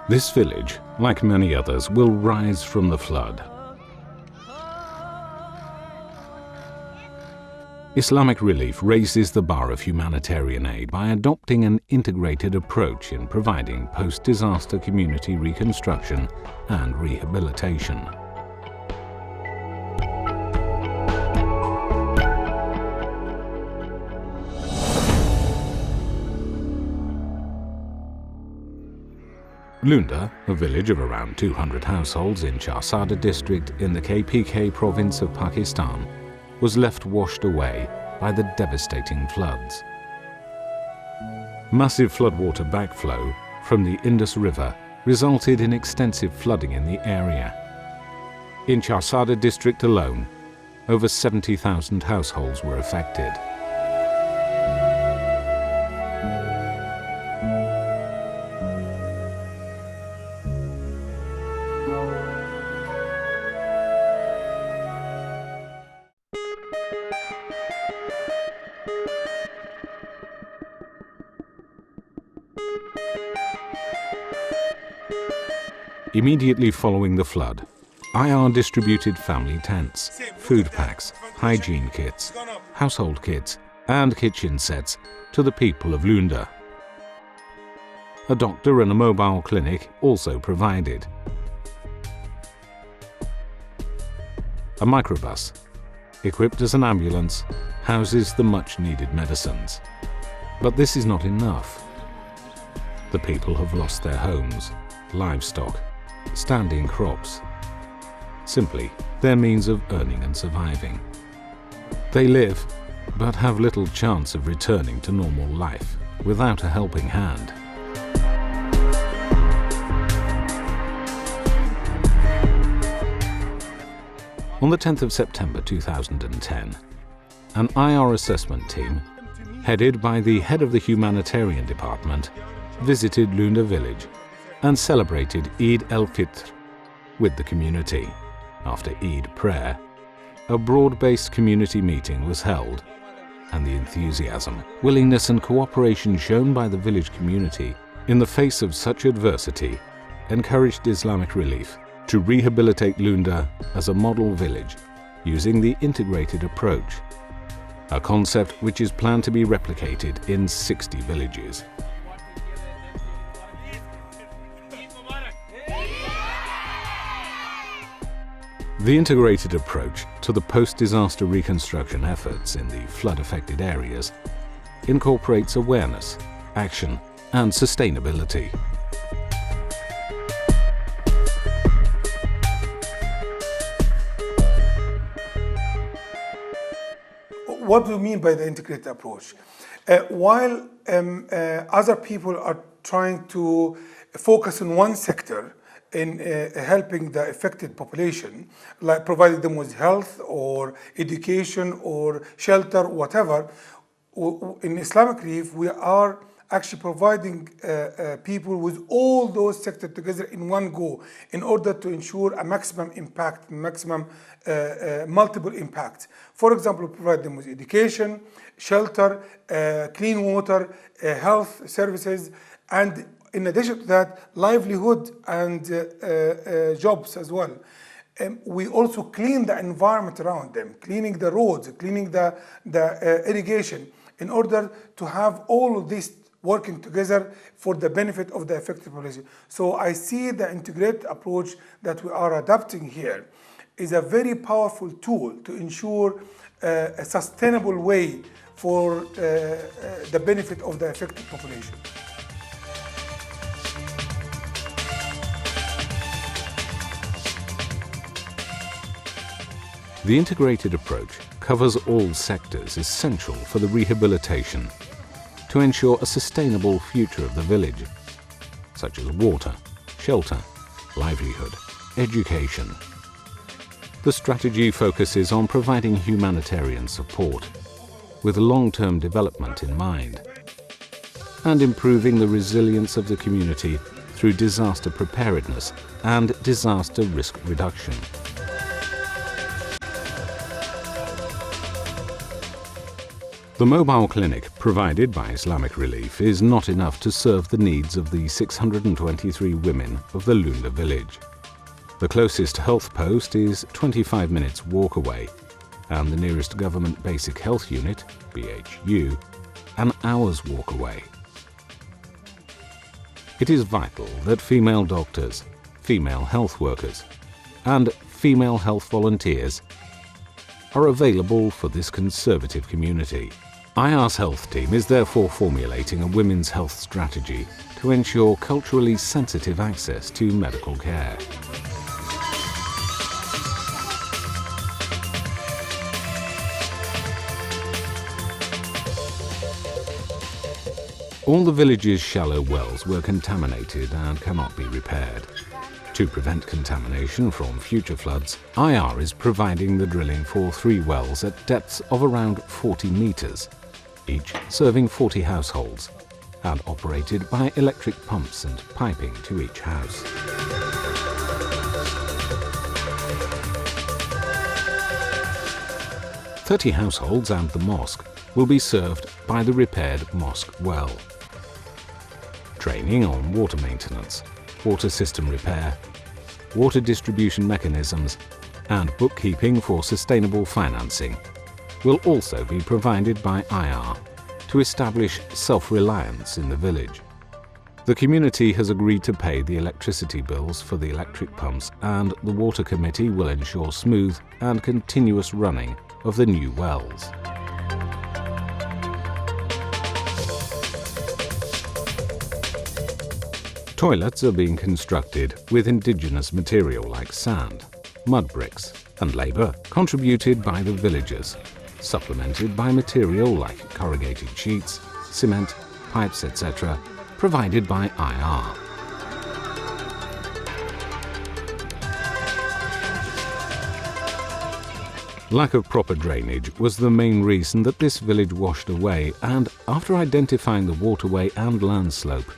This village, like many others, will rise from the flood. Islamic Relief raises the bar of humanitarian aid by adopting an integrated approach in providing post-disaster community reconstruction and rehabilitation. Lunda, a village of around 200 households in Chahsada district in the KPK province of Pakistan, was left washed away by the devastating floods. Massive floodwater backflow from the Indus River resulted in extensive flooding in the area. In Chahsada district alone, over 70,000 households were affected. Immediately following the flood, IR distributed family tents, food packs, hygiene kits, household kits and kitchen sets to the people of Lunda. A doctor and a mobile clinic also provided. A microbus, equipped as an ambulance, houses the much-needed medicines. But this is not enough. The people have lost their homes, livestock, standing crops, simply their means of earning and surviving. They live, but have little chance of returning to normal life without a helping hand. On the 10th of September 2010, an IR assessment team, headed by the head of the humanitarian department, visited Lunda village and celebrated Eid al-Fitr with the community. After Eid prayer, a broad-based community meeting was held, and the enthusiasm, willingness and cooperation shown by the village community in the face of such adversity encouraged Islamic Relief to rehabilitate Lunda as a model village using the integrated approach, a concept which is planned to be replicated in 60 villages. The integrated approach to the post-disaster reconstruction efforts in the flood-affected areas incorporates awareness, action, and sustainability. What do you mean by the integrated approach? While other people are trying to focus on one sector, in helping the affected population, like providing them with health or education or shelter, whatever. In Islamic Relief, we are actually providing people with all those sectors together in one go in order to ensure a maximum impact, maximum multiple impact. For example, we provide them with education, shelter, clean water, health services, and in addition to that, livelihood and jobs as well. We also clean the environment around them, cleaning the roads, cleaning the irrigation, in order to have all of this working together for the benefit of the affected population. So I see the integrated approach that we are adopting here is a very powerful tool to ensure a sustainable way for the benefit of the affected population. The integrated approach covers all sectors essential for the rehabilitation to ensure a sustainable future of the village, such as water, shelter, livelihood, education. The strategy focuses on providing humanitarian support with long-term development in mind and improving the resilience of the community through disaster preparedness and disaster risk reduction. The mobile clinic provided by Islamic Relief is not enough to serve the needs of the 623 women of the Lunda village. The closest health post is 25 minutes walk away, and the nearest government basic health unit, BHU, an hour's walk away. It is vital that female doctors, female health workers, and female health volunteers are available for this conservative community. IR's health team is therefore formulating a women's health strategy to ensure culturally sensitive access to medical care. All the village's shallow wells were contaminated and cannot be repaired. To prevent contamination from future floods, IR is providing the drilling for 3 wells at depths of around 40 meters, each serving 40 households, and operated by electric pumps and piping to each house. "30 households and the mosque will be served by the repaired mosque well. Training on water maintenance, water system repair, water distribution mechanisms, and bookkeeping for sustainable financing will also be provided by IR to establish self-reliance in the village. The community has agreed to pay the electricity bills for the electric pumps, and the water committee will ensure smooth and continuous running of the new wells. Toilets are being constructed with indigenous material like sand, mud bricks, and labour contributed by the villagers, supplemented by material like corrugated sheets, cement, pipes, etc., provided by IR. Lack of proper drainage was the main reason that this village washed away, and after identifying the waterway and land slope,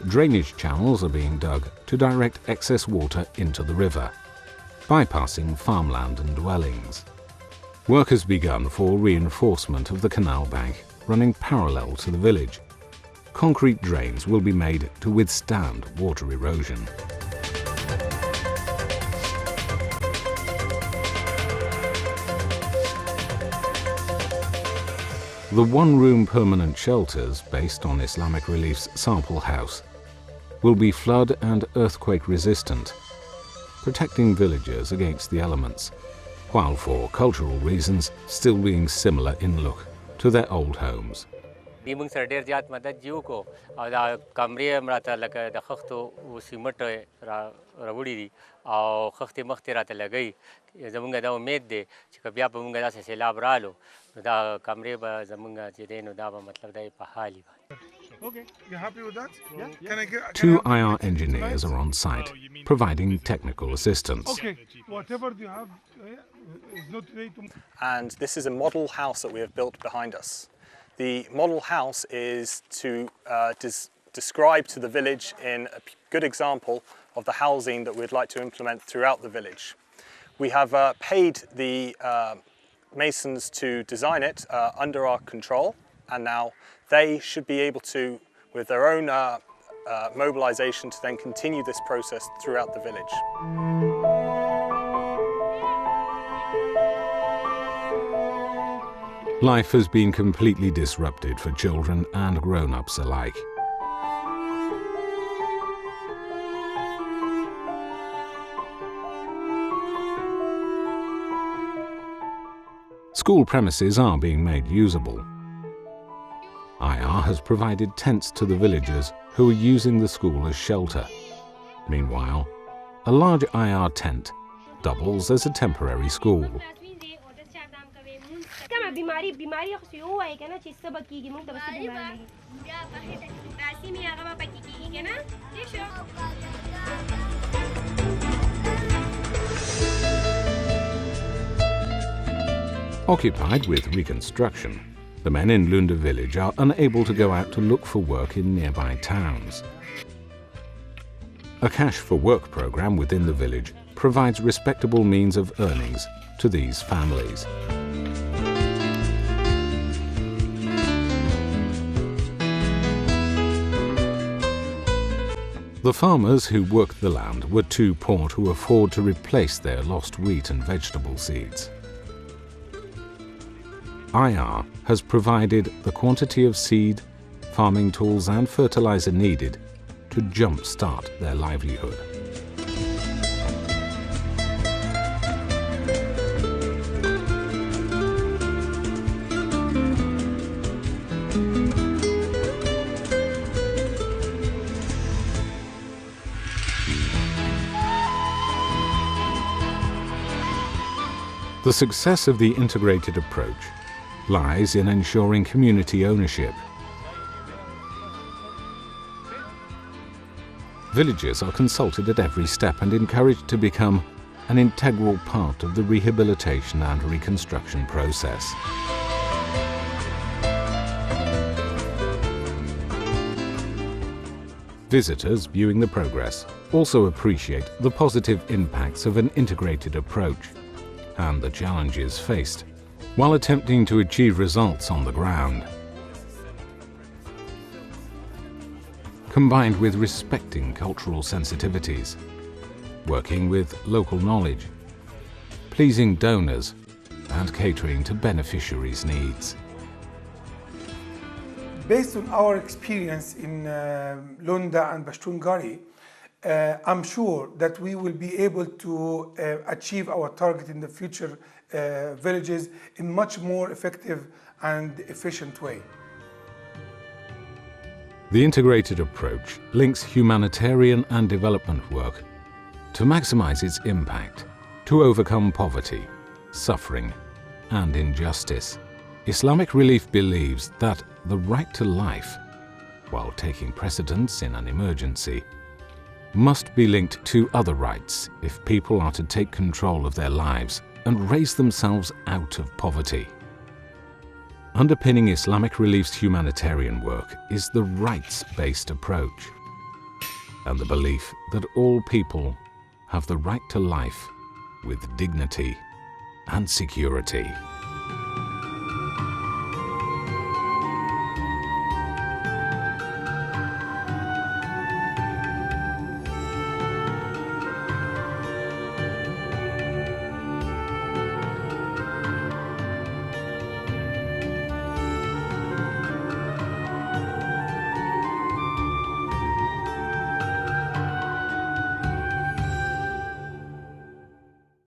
drainage channels are being dug to direct excess water into the river, bypassing farmland and dwellings. Work has begun for reinforcement of the canal bank running parallel to the village. Concrete drains will be made to withstand water erosion. The one-room permanent shelters based on Islamic Relief's sample house will be flood and earthquake resistant, protecting villagers against the elements, while for cultural reasons still being similar in look to their old homes. Okay, you happy with that? Yeah. Can I get, 2 IR engineers are on site, providing technical assistance. Okay, whatever you have is not ready to... And this is a model house that we have built behind us. The model house is to describe to the village in a good example of the housing that we'd like to implement throughout the village. We have paid the masons to design it under our control, and now they should be able to, with their own mobilization, to then continue this process throughout the village. Life has been completely disrupted for children and grown-ups alike. School premises are being made usable. IR has provided tents to the villagers who are using the school as shelter. Meanwhile, a large IR tent doubles as a temporary school. Occupied with reconstruction, the men in Lunda village are unable to go out to look for work in nearby towns. A cash for work program within the village provides respectable means of earnings to these families. The farmers who worked the land were too poor to afford to replace their lost wheat and vegetable seeds. IR has provided the quantity of seed, farming tools and fertilizer needed to jump-start their livelihood. The success of the integrated approach lies in ensuring community ownership. Villagers are consulted at every step and encouraged to become an integral part of the rehabilitation and reconstruction process. Visitors viewing the progress also appreciate the positive impacts of an integrated approach and the challenges faced while attempting to achieve results on the ground. Combined with respecting cultural sensitivities, working with local knowledge, pleasing donors, and catering to beneficiaries' needs. Based on our experience in Lunda and Pashtun Gari, I'm sure that we will be able to achieve our target in the future villages in much more effective and efficient way. The integrated approach links humanitarian and development work to maximize its impact, to overcome poverty, suffering, and injustice. Islamic Relief believes that the right to life, while taking precedence in an emergency, must be linked to other rights if people are to take control of their lives and raise themselves out of poverty. Underpinning Islamic Relief's humanitarian work is the rights-based approach and the belief that all people have the right to life with dignity and security.